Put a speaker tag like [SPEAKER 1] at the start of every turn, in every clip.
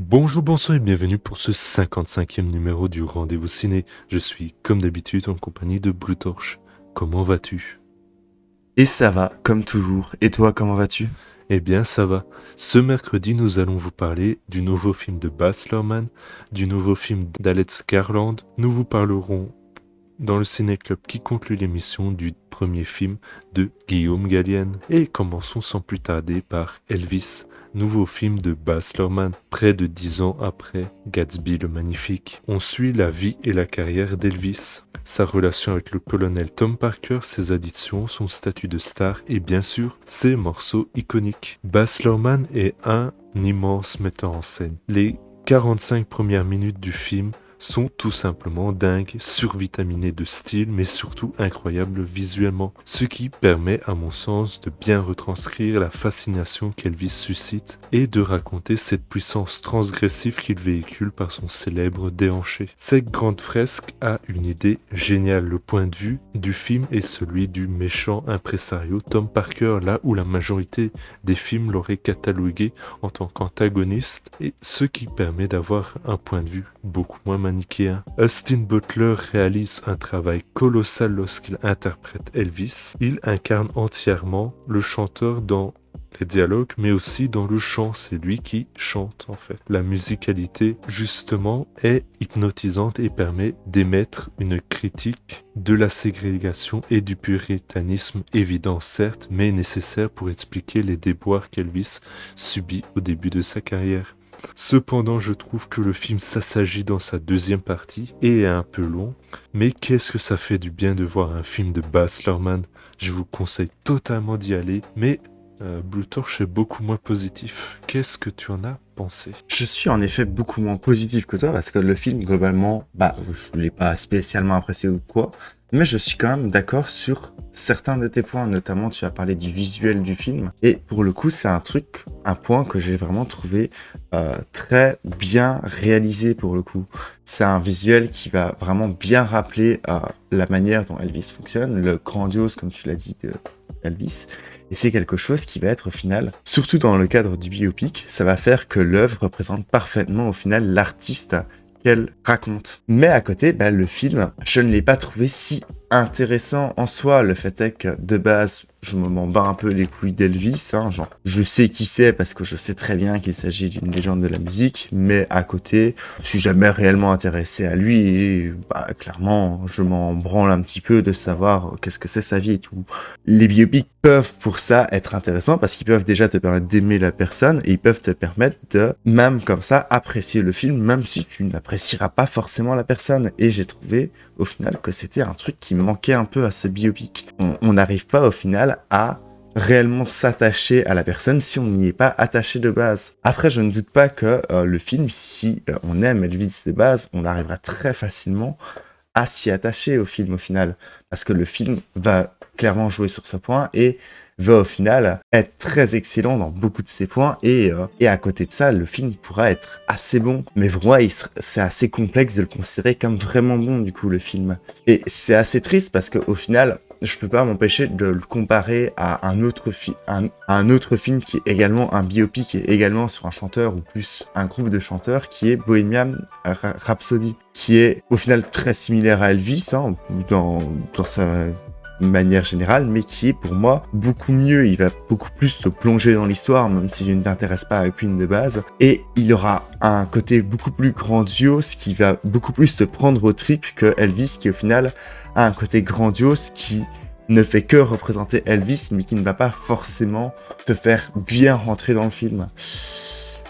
[SPEAKER 1] Bonjour, bonsoir et bienvenue pour ce 55e numéro du Rendez-vous Ciné. Je suis, comme d'habitude, en compagnie de Blue Torch. Comment vas-tu?
[SPEAKER 2] Et ça va, comme toujours. Et toi, comment vas-tu?
[SPEAKER 1] Eh bien, ça va. Ce mercredi, nous allons vous parler du nouveau film de Baz Luhrmann, du nouveau film d'Alex Garland. Nous vous parlerons dans le Ciné-Club qui conclut l'émission du premier film de Guillaume Gallienne. Et commençons sans plus tarder par Elvis, nouveau film de Baz Luhrmann, près de 10 ans après Gatsby le Magnifique. On suit la vie et la carrière d'Elvis, sa relation avec le colonel Tom Parker, ses additions, son statut de star et bien sûr ses morceaux iconiques. Baz Luhrmann est un immense metteur en scène. Les 45 premières minutes du film sont tout simplement dingues, survitaminés de style, mais surtout incroyables visuellement. Ce qui permet, à mon sens, de bien retranscrire la fascination qu'Elvis suscite et de raconter cette puissance transgressive qu'il véhicule par son célèbre déhanché. Cette grande fresque a une idée géniale. Le point de vue du film est celui du méchant impresario Tom Parker, là où la majorité des films l'auraient catalogué en tant qu'antagoniste, et ce qui permet d'avoir un point de vue beaucoup moins manichéen. Austin Butler réalise un travail colossal lorsqu'il interprète Elvis. Il incarne entièrement le chanteur dans les dialogues, mais aussi dans le chant. C'est lui qui chante, en fait. La musicalité, justement, est hypnotisante et permet d'émettre une critique de la ségrégation et du puritanisme évident, certes, mais nécessaire pour expliquer les déboires qu'Elvis subit au début de sa carrière. Cependant, je trouve que le film s'assagit dans sa deuxième partie et est un peu long. Mais qu'est-ce que ça fait du bien de voir un film de Baz Luhrmann. Je vous conseille totalement d'y aller, mais Blue Torch est beaucoup moins positif. Qu'est-ce que tu en as pensé?
[SPEAKER 2] Je suis en effet beaucoup moins positif que toi parce que le film, globalement, je l'ai pas spécialement apprécié ou quoi, mais je suis quand même d'accord sur certains de tes points, notamment tu as parlé du visuel du film, et pour le coup, c'est un point que j'ai vraiment trouvé très bien réalisé pour le coup. C'est un visuel qui va vraiment bien rappeler la manière dont Elvis fonctionne, le grandiose, comme tu l'as dit, de Elvis. Et c'est quelque chose qui va être au final, surtout dans le cadre du biopic, ça va faire que l'œuvre représente parfaitement au final l'artiste qu'elle raconte. Mais à côté, le film, je ne l'ai pas trouvé si intéressant en soi. Le fait est que de base, je m'en bats un peu les couilles d'Elvis, genre je sais qui c'est parce que je sais très bien qu'il s'agit d'une légende de la musique, mais à côté, je suis jamais réellement intéressé à lui et clairement, je m'en branle un petit peu de savoir qu'est-ce que c'est sa vie et tout. Les biopics peuvent pour ça être intéressants parce qu'ils peuvent déjà te permettre d'aimer la personne et ils peuvent te permettre de, même comme ça, apprécier le film, même si tu n'apprécieras pas forcément la personne. Et j'ai trouvé au final que c'était un truc qui manquait un peu à ce biopic. On n'arrive pas au final à réellement s'attacher à la personne si on n'y est pas attaché de base. Après, je ne doute pas que le film, si on aime Elvis de base, on arrivera très facilement à s'y attacher au film au final. Parce que le film va clairement jouer sur ce point et va au final être très excellent dans beaucoup de ses points et à côté de ça, le film pourra être assez bon. Mais pour moi, c'est assez complexe de le considérer comme vraiment bon du coup le film. Et c'est assez triste parce qu'au final, je peux pas m'empêcher de le comparer à un autre film qui est également un biopic et également sur un chanteur ou plus un groupe de chanteurs qui est Bohemian Rhapsody, qui est au final très similaire à Elvis dans sa manière générale, mais qui est pour moi beaucoup mieux. Il va beaucoup plus te plonger dans l'histoire, même si je ne t'intéresse pas à Queen de base, et il aura un côté beaucoup plus grandiose qui va beaucoup plus te prendre au trip que Elvis, qui au final a un côté grandiose qui ne fait que représenter Elvis, mais qui ne va pas forcément te faire bien rentrer dans le film.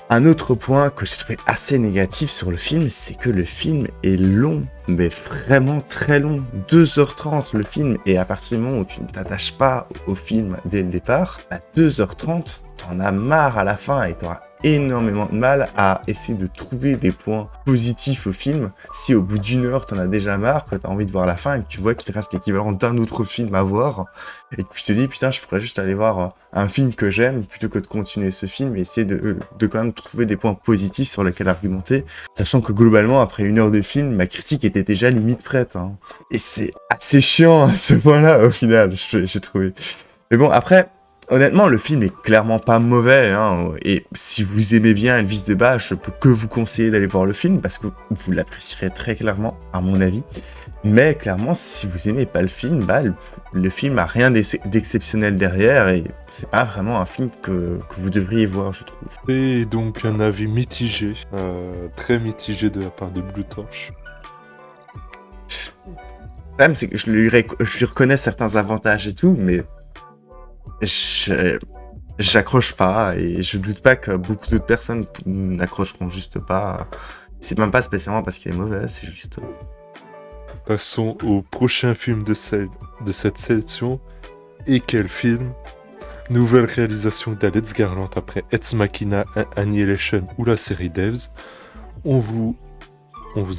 [SPEAKER 2] Un autre point que j'ai trouvé assez négatif sur le film, c'est que le film est long, mais vraiment très long. 2h30 le film, et à partir du moment où tu ne t'attaches pas au film dès le départ, à 2h30, t'en as marre à la fin et t'auras énormément de mal à essayer de trouver des points positifs au film si au bout d'une heure t'en as déjà marre, que t'as envie de voir la fin et que tu vois qu'il te reste l'équivalent d'un autre film à voir et que tu te dis putain je pourrais juste aller voir un film que j'aime plutôt que de continuer ce film et essayer de quand même trouver des points positifs sur lesquels argumenter, sachant que globalement après une heure de film ma critique était déjà limite prête et c'est assez chiant à ce point là au final j'ai trouvé. Mais bon après honnêtement, le film est clairement pas mauvais, hein, et si vous aimez bien Elvis de base, je peux que vous conseiller d'aller voir le film, parce que vous l'apprécierez très clairement, à mon avis. Mais clairement, si vous aimez pas le film, bah, le film a rien d'exceptionnel derrière, et c'est pas vraiment un film que vous devriez voir, je trouve.
[SPEAKER 1] Et donc un avis mitigé, très mitigé de la part de Blue Torch.
[SPEAKER 2] Le problème, c'est que je lui reconnais certains avantages et tout, mais j'accroche pas, et je doute pas que beaucoup d'autres personnes n'accrocheront juste pas. C'est même pas spécialement parce qu'il est mauvais, c'est juste...
[SPEAKER 1] Passons au prochain film de cette sélection. Et quel film? Nouvelle réalisation d'Alex Garland après Ex Machina, Annihilation ou la série Devs. On vous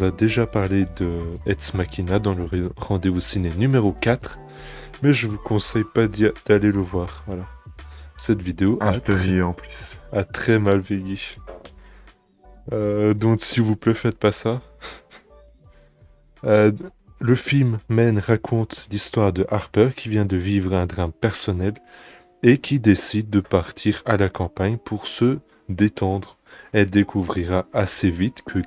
[SPEAKER 1] a déjà parlé de Ex Machina dans le rendez-vous ciné numéro 4, mais je vous conseille pas d'aller le voir. Voilà. Cette vidéo
[SPEAKER 2] un peu vieux en plus.
[SPEAKER 1] A très mal vieilli. Donc s'il vous plaît, faites pas ça. Le film raconte l'histoire de Harper qui vient de vivre un drame personnel et qui décide de partir à la campagne pour se détendre. Elle découvrira assez vite que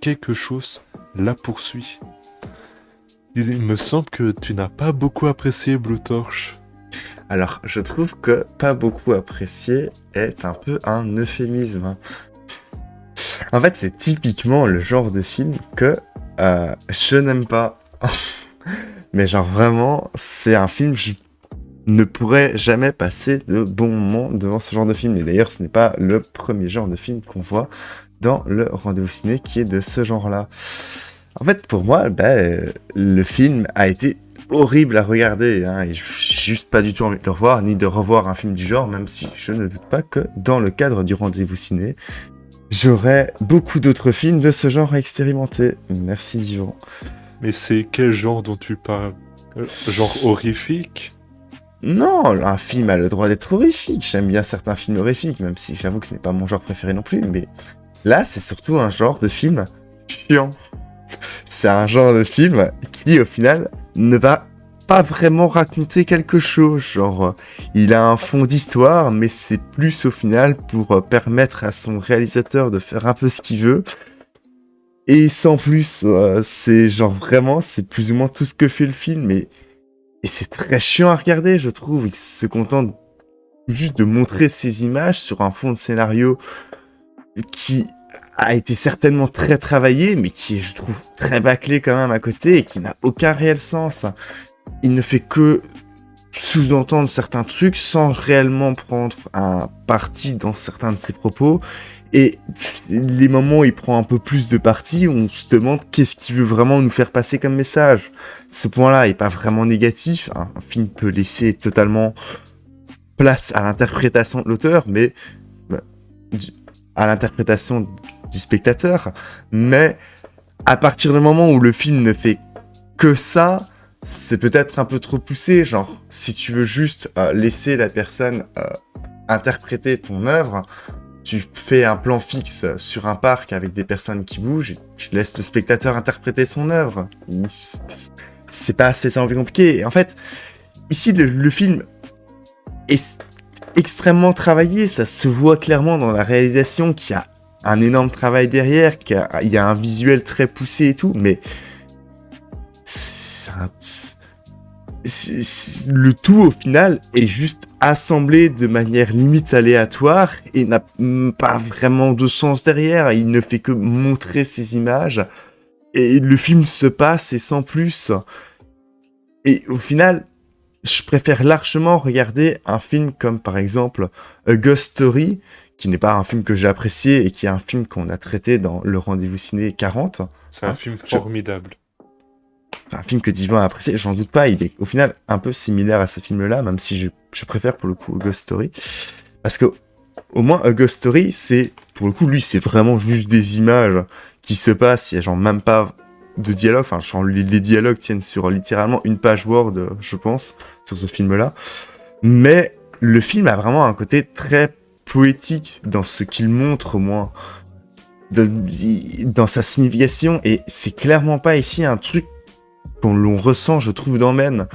[SPEAKER 1] quelque chose la poursuit. Il me semble que tu n'as pas beaucoup apprécié Blue Torch.
[SPEAKER 2] Alors, je trouve que pas beaucoup apprécié est un peu un euphémisme. En fait, c'est typiquement le genre de film que je n'aime pas. Mais genre vraiment, c'est un film, je ne pourrais jamais passer de bons moments devant ce genre de film. Et d'ailleurs, ce n'est pas le premier genre de film qu'on voit dans le rendez-vous ciné qui est de ce genre-là. En fait, pour moi, le film a été horrible à regarder, hein, et j'ai juste pas du tout envie de le revoir, ni de revoir un film du genre, même si je ne doute pas que dans le cadre du rendez-vous ciné, j'aurais beaucoup d'autres films de ce genre à expérimenter. Merci Divan.
[SPEAKER 1] Mais c'est quel genre dont tu parles? Genre horrifique?
[SPEAKER 2] Non, un film a le droit d'être horrifique. J'aime bien certains films horrifiques, même si j'avoue que ce n'est pas mon genre préféré non plus. Mais là, c'est surtout un genre de film chiant. C'est un genre de film qui, au final, ne va pas vraiment raconter quelque chose. Genre, il a un fond d'histoire, mais c'est plus au final pour permettre à son réalisateur de faire un peu ce qu'il veut. Et sans plus, c'est genre vraiment, c'est plus ou moins tout ce que fait le film. Et c'est très chiant à regarder, je trouve. Il se contente juste de montrer ces images sur un fond de scénario qui a été certainement très travaillé, mais qui est, je trouve, très bâclé quand même à côté et qui n'a aucun réel sens. Il ne fait que sous-entendre certains trucs sans réellement prendre un parti dans certains de ses propos. Et les moments où il prend un peu plus de parti, on se demande qu'est-ce qu'il veut vraiment nous faire passer comme message. Ce point-là est pas vraiment négatif. Un film peut laisser totalement place à l'interprétation de l'auteur, mais à l'interprétation du spectateur. Mais à partir du moment où le film ne fait que ça, c'est peut-être un peu trop poussé. Genre, si tu veux juste laisser la personne interpréter ton œuvre, tu fais un plan fixe sur un parc avec des personnes qui bougent, et tu laisses le spectateur interpréter son œuvre. C'est pas spécialement plus compliqué. Et en fait, ici, le film est extrêmement travaillé. Ça se voit clairement dans la réalisation qu'il y a un énorme travail derrière, qu'il y a un visuel très poussé et tout, mais le tout au final est juste assemblé de manière limite aléatoire et n'a pas vraiment de sens derrière. Il ne fait que montrer ces images et le film se passe et sans plus. Et au final, je préfère largement regarder un film comme par exemple A Ghost Story, qui n'est pas un film que j'ai apprécié et qui est un film qu'on a traité dans le rendez-vous ciné 40.
[SPEAKER 1] C'est un film formidable.
[SPEAKER 2] C'est un film que Divan a apprécié, j'en doute pas, il est au final un peu similaire à ce film-là, même si je préfère pour le coup A Ghost Story. Parce que, au moins, A Ghost Story, c'est, pour le coup, lui, c'est vraiment juste des images qui se passent, il y a genre même pas de dialogue, enfin, genre, les dialogues tiennent sur littéralement une page Word, je pense, sur ce film-là. Mais le film a vraiment un côté très poétique dans ce qu'il montre, au moins, dans sa signification, et c'est clairement pas ici un truc qu'on l'on ressent, je trouve, dans Men.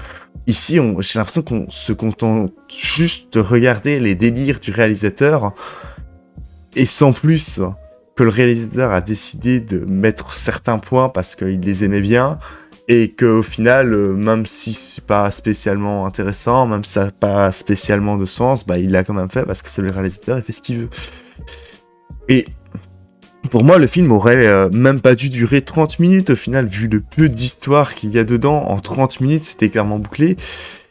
[SPEAKER 2] Ici, j'ai l'impression qu'on se contente juste de regarder les délires du réalisateur, et sans plus, que le réalisateur a décidé de mettre certains points parce qu'il les aimait bien, et qu'au final, même si c'est pas spécialement intéressant, même si ça n'a pas spécialement de sens, bah il l'a quand même fait parce que c'est le réalisateur, il fait ce qu'il veut. Et pour moi, le film aurait même pas dû durer 30 minutes au final, vu le peu d'histoire qu'il y a dedans. En 30 minutes, c'était clairement bouclé.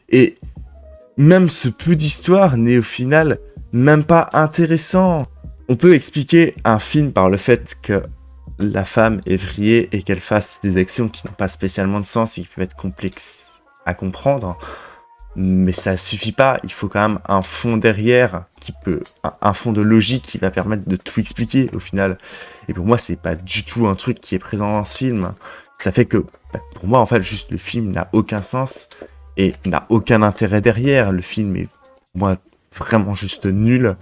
[SPEAKER 2] Et même ce peu d'histoire n'est au final même pas intéressant. On peut expliquer un film par le fait que la femme est vrillée et qu'elle fasse des actions qui n'ont pas spécialement de sens et qui peuvent être complexes à comprendre. Mais ça suffit pas, il faut quand même un fond derrière un fond de logique qui va permettre de tout expliquer au final. Et pour moi, c'est pas du tout un truc qui est présent dans ce film. Ça fait que, pour moi, en fait, juste le film n'a aucun sens et n'a aucun intérêt derrière. Le film est, pour moi, vraiment juste nul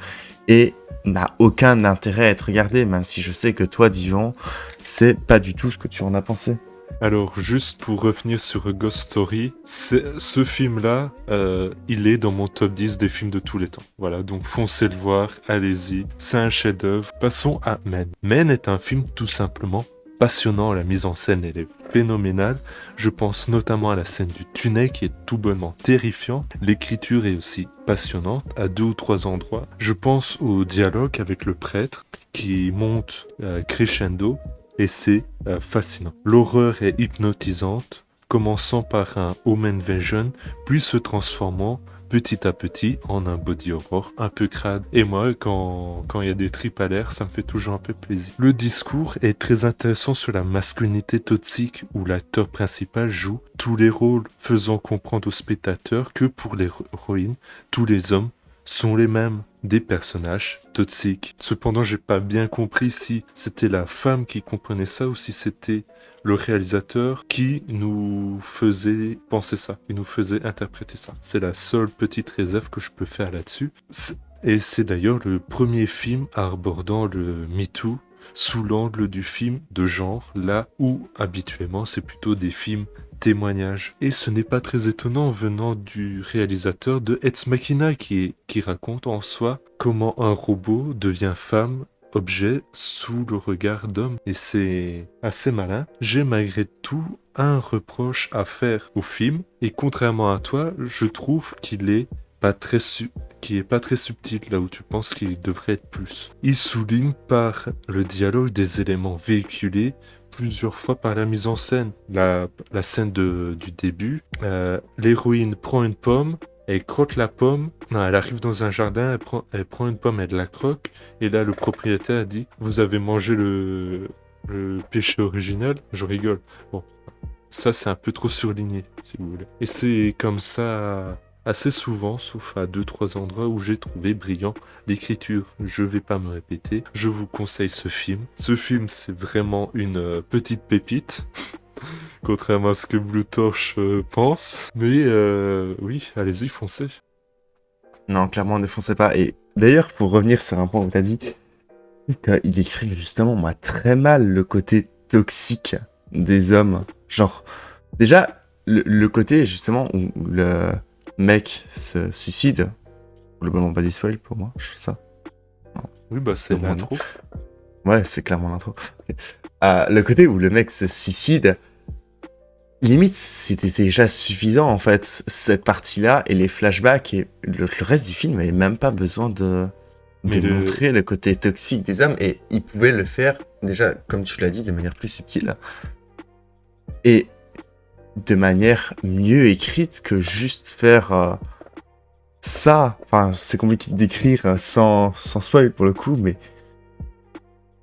[SPEAKER 2] et n'a aucun intérêt à être regardé, même si je sais que toi, Divan, c'est pas du tout ce que tu en as pensé.
[SPEAKER 1] Alors, juste pour revenir sur A Ghost Story, ce film-là, il est dans mon top 10 des films de tous les temps. Voilà, donc foncez le voir, allez-y, c'est un chef-d'œuvre. Passons à Men. Men est un film tout simplement passionnant, la mise en scène elle est phénoménale. Je pense notamment à la scène du tunnel qui est tout bonnement terrifiante. L'écriture est aussi passionnante à 2 ou 3 endroits. Je pense au dialogue avec le prêtre qui monte crescendo. Et c'est fascinant. L'horreur est hypnotisante, commençant par un home invasion, puis se transformant petit à petit en un body horror un peu crade. Et moi, quand il y a des tripes à l'air, ça me fait toujours un peu plaisir. Le discours est très intéressant sur la masculinité toxique où l'acteur principal joue tous les rôles, faisant comprendre aux spectateurs que pour l'héroïne, tous les hommes sont les mêmes, des personnages toxiques. Cependant, j'ai pas bien compris si c'était la femme qui comprenait ça ou si c'était le réalisateur qui nous faisait penser ça, qui nous faisait interpréter ça. C'est la seule petite réserve que je peux faire là-dessus. Et c'est d'ailleurs le premier film abordant le MeToo sous l'angle du film de genre, là où habituellement c'est plutôt des films témoignages. Et ce n'est pas très étonnant venant du réalisateur de Ex Machina qui raconte en soi comment un robot devient femme, objet, sous le regard d'homme. Et c'est assez malin. J'ai malgré tout un reproche à faire au film. Et contrairement à toi, je trouve qu'il est pas très qui est pas très subtil là où tu penses qu'il devrait être plus. Il souligne par le dialogue des éléments véhiculés plusieurs fois par la mise en scène. La scène du début, l'héroïne prend une pomme, elle croque la pomme, non, elle arrive dans un jardin, elle prend une pomme, elle la croque, et là le propriétaire dit « Vous avez mangé le péché original ?» Je rigole. Bon, ça c'est un peu trop surligné, si vous voulez. Et c'est comme ça assez souvent, sauf à 2-3 endroits où j'ai trouvé brillant l'écriture. Je vais pas me répéter, je vous conseille ce film. Ce film, c'est vraiment une petite pépite, contrairement à ce que Blue Torch pense. Mais oui, allez-y, foncez.
[SPEAKER 2] Non, clairement, ne foncez pas. Et d'ailleurs, pour revenir sur un point où tu as dit qu'il exprime justement, moi, très mal le côté toxique des hommes. Genre, déjà, le côté justement où le mec se suicide, globalement pas du spoil pour moi, je fais ça.
[SPEAKER 1] Non. Oui, bah c'est l'intro.
[SPEAKER 2] Ouais, c'est clairement l'intro. Le côté où le mec se suicide, limite, c'était déjà suffisant, en fait, cette partie-là, et les flashbacks, et le reste du film n'avait même pas besoin de montrer le côté toxique des hommes, et il pouvait le faire, déjà, comme tu l'as dit, de manière plus subtile, et de manière mieux écrite que juste faire ça. Enfin, c'est compliqué de décrire sans spoil, pour le coup, mais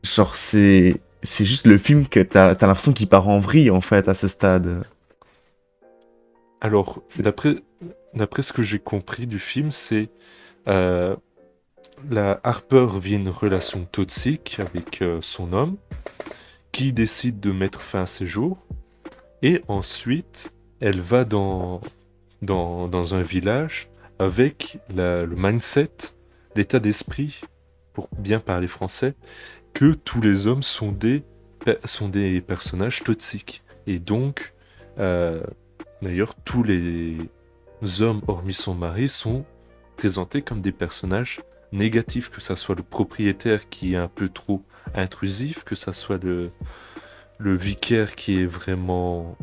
[SPEAKER 2] genre, c'est juste le film que t'as l'impression qu'il part en vrille, en fait, à ce stade.
[SPEAKER 1] Alors, d'après ce que j'ai compris du film, c'est la Harper vit une relation toxique avec son homme, qui décide de mettre fin à ses jours, et ensuite, elle va dans un village avec le mindset, l'état d'esprit, pour bien parler français, que tous les hommes sont des personnages toxiques. Et donc, d'ailleurs, tous les hommes, hormis son mari, sont présentés comme des personnages négatifs, que ça soit le propriétaire qui est un peu trop intrusif, que ça soit le vicaire qui est vraiment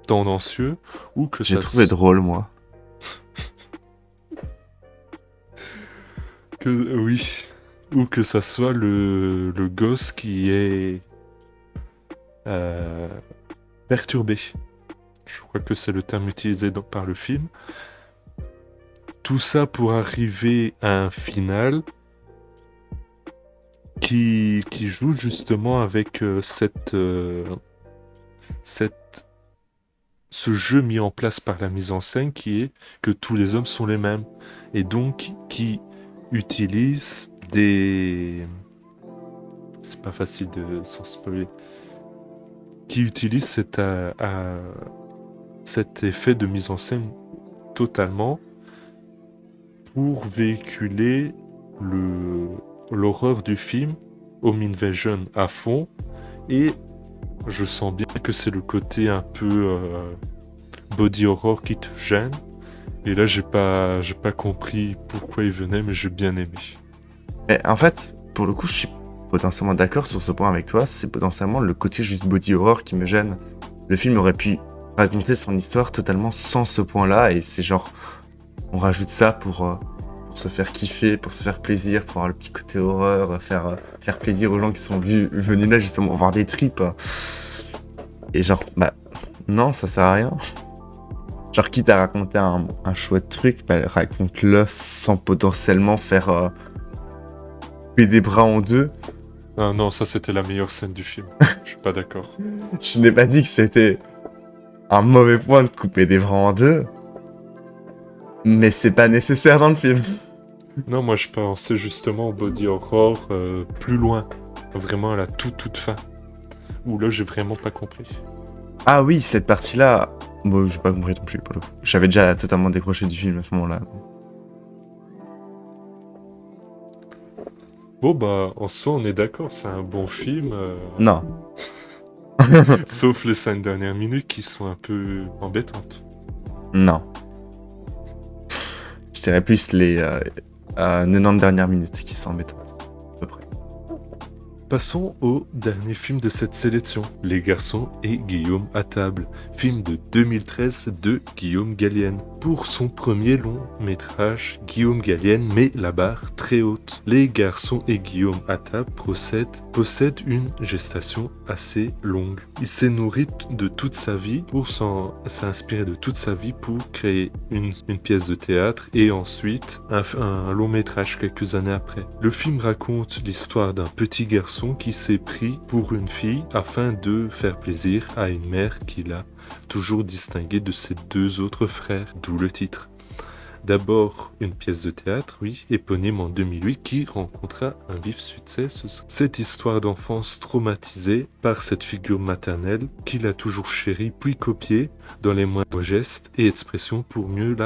[SPEAKER 1] tendancieux, ou que
[SPEAKER 2] J'ai
[SPEAKER 1] ça
[SPEAKER 2] trouvé drôle, moi.
[SPEAKER 1] oui, ou que ça soit le gosse qui est euh, perturbé. Je crois que c'est le terme utilisé par le film. Tout ça pour arriver à un final qui joue justement avec ce jeu mis en place par la mise en scène qui est que tous les hommes sont les mêmes. Et donc qui utilise des... C'est pas facile de s'en spoiler. Qui utilise cet effet de mise en scène totalement pour véhiculer l'horreur du film, Home Invasion à fond, et je sens bien que c'est le côté un peu body horror qui te gêne. Et là, j'ai pas compris pourquoi il venait, mais j'ai bien aimé.
[SPEAKER 2] Mais en fait, pour le coup, je suis potentiellement d'accord sur ce point avec toi. C'est potentiellement le côté juste body horror qui me gêne. Le film aurait pu raconter son histoire totalement sans ce point-là, et c'est genre, on rajoute ça pour se faire kiffer, pour se faire plaisir, pour avoir le petit côté horreur, faire plaisir aux gens qui sont venus là justement voir des tripes. Et genre, bah non, ça sert à rien. Genre, quitte à raconter un chouette truc, bah raconte-le sans potentiellement faire couper des bras en deux.
[SPEAKER 1] Ah non, ça c'était la meilleure scène du film. Je suis pas d'accord.
[SPEAKER 2] Je n'ai pas dit que c'était un mauvais point de couper des bras en deux, mais c'est pas nécessaire dans le film.
[SPEAKER 1] Non, moi je pensais justement au body horror plus loin. Vraiment à la toute fin. Où là j'ai vraiment pas compris.
[SPEAKER 2] Ah oui, cette partie-là, bon, j'ai pas compris non plus pour le coup. J'avais déjà totalement décroché du film à ce moment-là.
[SPEAKER 1] Bon bah, en soi on est d'accord, c'est un bon film.
[SPEAKER 2] Non.
[SPEAKER 1] Sauf les 5 dernières minutes qui sont un peu embêtantes.
[SPEAKER 2] Non. Je dirais plus les 90 dernières minutes qui sont embêtantes. À peu près.
[SPEAKER 1] Passons au dernier film de cette sélection, Les garçons et Guillaume à table, film de 2013 de Guillaume Gallienne. Pour son premier long métrage, Guillaume Gallienne met la barre très haute. Les garçons et Guillaume à table possèdent une gestation assez longue. Il s'est nourri de toute sa vie s'est inspiré de toute sa vie pour créer une pièce de théâtre et ensuite un long métrage quelques années après. Le film raconte l'histoire d'un petit garçon qui s'est pris pour une fille afin de faire plaisir à une mère qu'il a toujours distinguée de ses 2 autres frères, d'où le titre. D'abord une pièce de théâtre, oui, éponyme en 2008, qui rencontra un vif succès. Cette histoire d'enfance traumatisée par cette figure maternelle qu'il a toujours chérie, puis copiée dans les moindres gestes et expressions pour mieux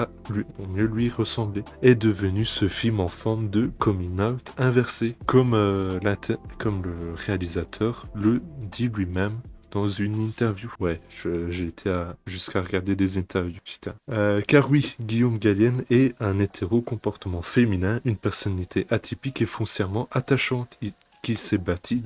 [SPEAKER 1] lui ressembler, est devenu ce film en forme de coming out inversé, comme le réalisateur le dit lui-même dans une interview. Ouais, j'ai été jusqu'à regarder des interviews, putain. Car oui, Guillaume Gallienne est un hétéro comportement féminin, une personnalité atypique et foncièrement attachante. Qui s'est bâti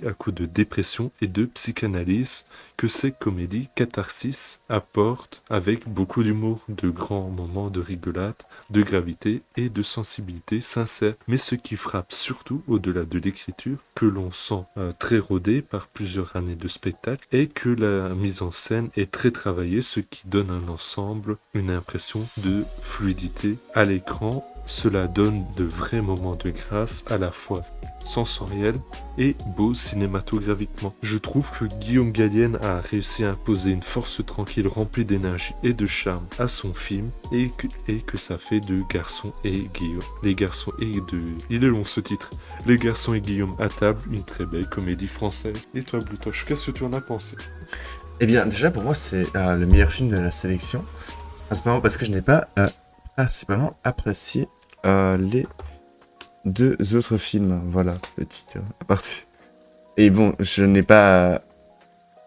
[SPEAKER 1] à coup de dépression et de psychanalyse que ces comédies catharsis apportent avec beaucoup d'humour, de grands moments de rigolade, de gravité et de sensibilité sincère. Mais ce qui frappe surtout au-delà de l'écriture, que l'on sent très rodée par plusieurs années de spectacle, est que la mise en scène est très travaillée, ce qui donne un ensemble, une impression de fluidité à l'écran. Cela donne de vrais moments de grâce à la fois sensoriels et beaux cinématographiquement. Je trouve que Guillaume Gallienne a réussi à imposer une force tranquille remplie d'énergie et de charme à son film et que ça fait de Garçons et Guillaume. Les garçons et de... Il est long ce titre. Les garçons et Guillaume à table, une très belle comédie française. Et toi Blutoche, qu'est-ce que tu en as pensé?
[SPEAKER 2] Eh bien, déjà pour moi, c'est le meilleur film de la sélection. Principalement parce que je n'ai pas principalement apprécié les 2 autres films. Voilà, petite aparté. Et bon, je n'ai pas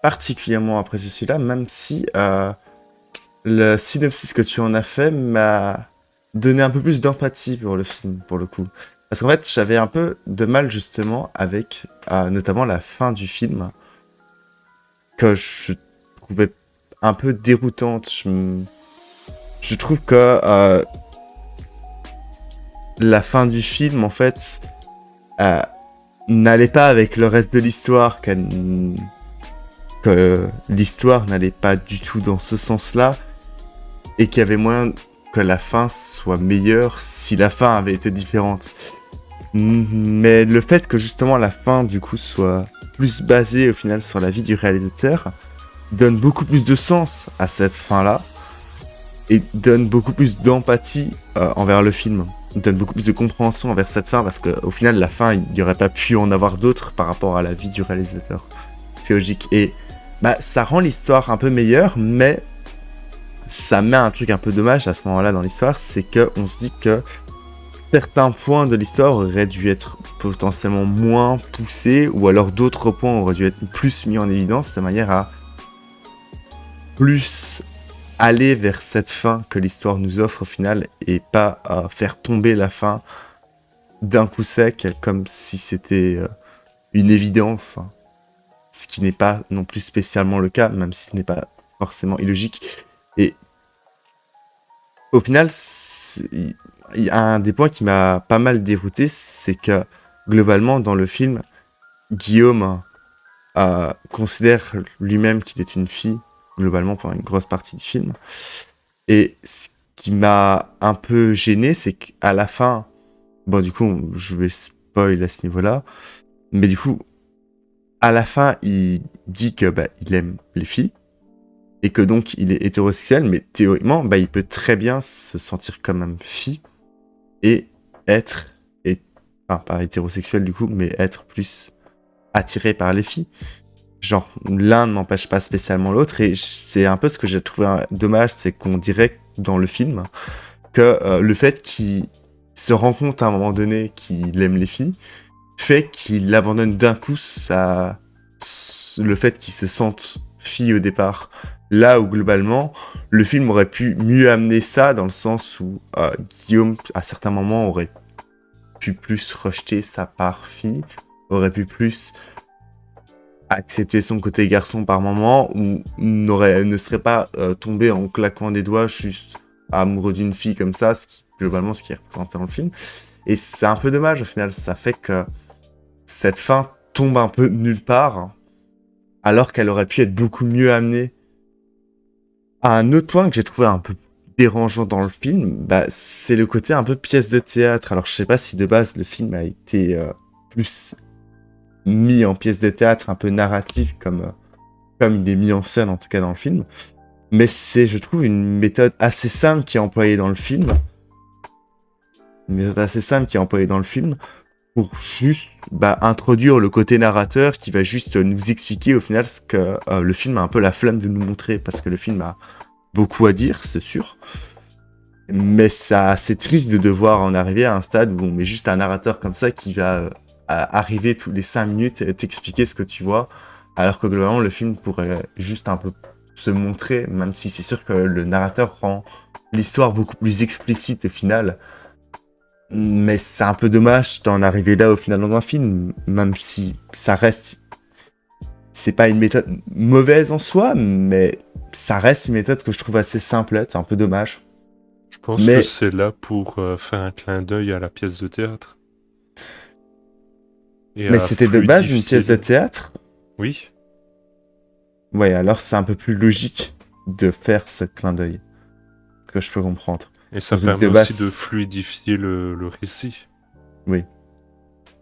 [SPEAKER 2] particulièrement apprécié celui-là, même si le synopsis que tu en as fait m'a donné un peu plus d'empathie pour le film, pour le coup. Parce qu'en fait, j'avais un peu de mal justement avec notamment la fin du film, que je trouvais un peu déroutante. Je trouve que la fin du film, en fait, euh, n'allait pas avec le reste de l'histoire, que l'histoire n'allait pas du tout dans ce sens-là, et qu'il y avait moyen que la fin soit meilleure si la fin avait été différente. Mais le fait que justement la fin du coup soit plus basée au final sur la vie du réalisateur donne beaucoup plus de sens à cette fin-là et donne beaucoup plus d'empathie envers le film. Donne beaucoup plus de compréhension envers cette fin parce qu'au final la fin il n'y aurait pas pu en avoir d'autres par rapport à la vie du réalisateur. C'est logique et bah ça rend l'histoire un peu meilleure mais ça met un truc un peu dommage à ce moment-là dans l'histoire, c'est que on se dit que certains points de l'histoire auraient dû être potentiellement moins poussés, ou alors d'autres points auraient dû être plus mis en évidence de manière à plus aller vers cette fin que l'histoire nous offre au final, et pas à faire tomber la fin d'un coup sec, comme si c'était une évidence, ce qui n'est pas non plus spécialement le cas, même si ce n'est pas forcément illogique. Et au final, il y a un des points qui m'a pas mal dérouté, c'est que globalement dans le film, Guillaume considère lui-même qu'il est une fille, globalement pendant une grosse partie du film. Et ce qui m'a un peu gêné, c'est qu'à la fin, bon du coup je vais spoil à ce niveau-là, mais du coup, à la fin il dit que bah, il aime les filles, et que donc il est hétérosexuel, mais théoriquement, bah, il peut très bien se sentir comme une fille, et être, enfin pas hétérosexuel du coup, mais être plus attiré par les filles. Genre, l'un n'empêche pas spécialement l'autre, et c'est un peu ce que j'ai trouvé dommage, c'est qu'on dirait dans le film que le fait qu'il se rend compte à un moment donné qu'il aime les filles, fait qu'il abandonne d'un coup le fait qu'il se sente fille au départ. Là où globalement, le film aurait pu mieux amener ça, dans le sens où Guillaume, à certains moments, aurait pu plus rejeter sa part fille, aurait pu plus accepter son côté garçon par moment, ou ne serait pas tombé en claquant des doigts juste amoureux d'une fille comme ça, globalement ce qui est représenté dans le film. Et c'est un peu dommage au final, ça fait que cette fin tombe un peu nulle part, alors qu'elle aurait pu être beaucoup mieux amenée. Un autre point que j'ai trouvé un peu dérangeant dans le film, bah, c'est le côté un peu pièce de théâtre. Alors je sais pas si de base le film a été plus mis en pièce de théâtre, un peu narratif, comme il est mis en scène en tout cas dans le film. Mais c'est, je trouve, une méthode assez simple qui est employée dans le film. Une méthode assez simple qui est employée dans le film pour juste introduire le côté narrateur qui va juste nous expliquer au final ce que le film a un peu la flemme de nous montrer, parce que le film a beaucoup à dire, c'est sûr. Mais c'est triste de devoir en arriver à un stade où on met juste un narrateur comme ça qui va arriver tous les 5 minutes et t'expliquer ce que tu vois, alors que globalement le film pourrait juste un peu se montrer, même si c'est sûr que le narrateur rend l'histoire beaucoup plus explicite au final. Mais c'est un peu dommage d'en arriver là au final dans un film, même si ça reste... C'est pas une méthode mauvaise en soi, mais ça reste une méthode que je trouve assez simplette, un peu dommage.
[SPEAKER 1] Je pense que c'est là pour faire un clin d'œil à la pièce de théâtre.
[SPEAKER 2] Mais c'était de base une pièce de théâtre ?
[SPEAKER 1] Oui.
[SPEAKER 2] Ouais, alors c'est un peu plus logique de faire ce clin d'œil, que je peux comprendre.
[SPEAKER 1] Et ça permet aussi de fluidifier le récit.
[SPEAKER 2] Oui.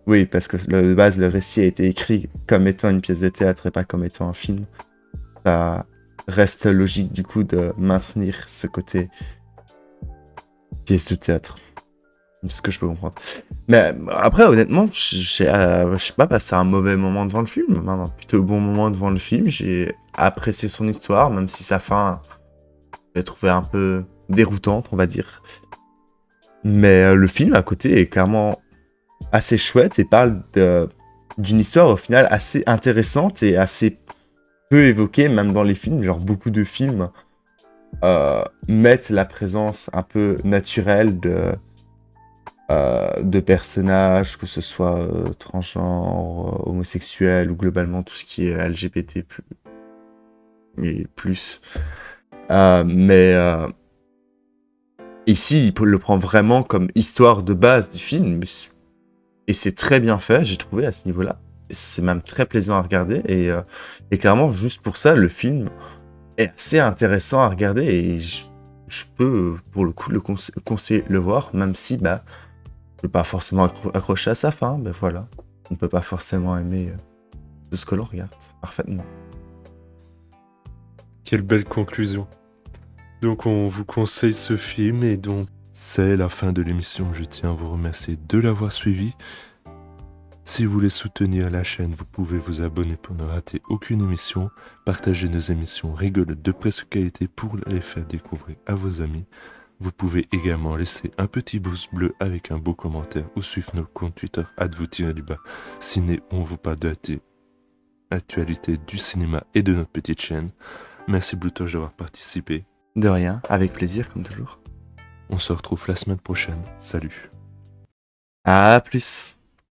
[SPEAKER 2] Oui, parce que de base, le récit a été écrit comme étant une pièce de théâtre et pas comme étant un film. Ça reste logique du coup de maintenir ce côté pièce de théâtre. C'est ce que je peux comprendre. Mais après, honnêtement, je sais pas passé un mauvais moment devant le film. Un plutôt bon moment devant le film. J'ai apprécié son histoire, même si sa fin, je l'ai trouvée un peu déroutante, on va dire. Mais le film à côté est clairement assez chouette et parle d'une histoire au final assez intéressante et assez peu évoqué, même dans les films. Genre, beaucoup de films mettent la présence un peu naturelle de personnages, que ce soit transgenre, homosexuel ou globalement tout ce qui est LGBT et plus. Mais ici, il le prend vraiment comme histoire de base du film. Et c'est très bien fait, j'ai trouvé, à ce niveau-là. C'est même très plaisant à regarder. Et clairement, juste pour ça, le film est assez intéressant à regarder. Et je peux, pour le coup, le conseiller de le voir, même si bah, je ne peux pas forcément accrocher à sa fin. Mais voilà, on ne peut pas forcément aimer tout ce que l'on regarde. Parfaitement.
[SPEAKER 1] Quelle belle conclusion. Donc on vous conseille ce film et donc c'est la fin de l'émission. Je tiens à vous remercier de l'avoir suivi. Si vous voulez soutenir la chaîne, vous pouvez vous abonner pour ne rater aucune émission, partager nos émissions rigolotes de presque qualité pour les faire découvrir à vos amis. Vous pouvez également laisser un petit pouce bleu avec un beau commentaire ou suivre nos comptes Twitter @vous_du_bas ciné où on vous parle de l'actualité du cinéma et de notre petite chaîne. Merci Bluetoche d'avoir participé.
[SPEAKER 2] De rien, avec plaisir comme toujours.
[SPEAKER 1] On se retrouve la semaine prochaine. Salut.
[SPEAKER 2] À plus.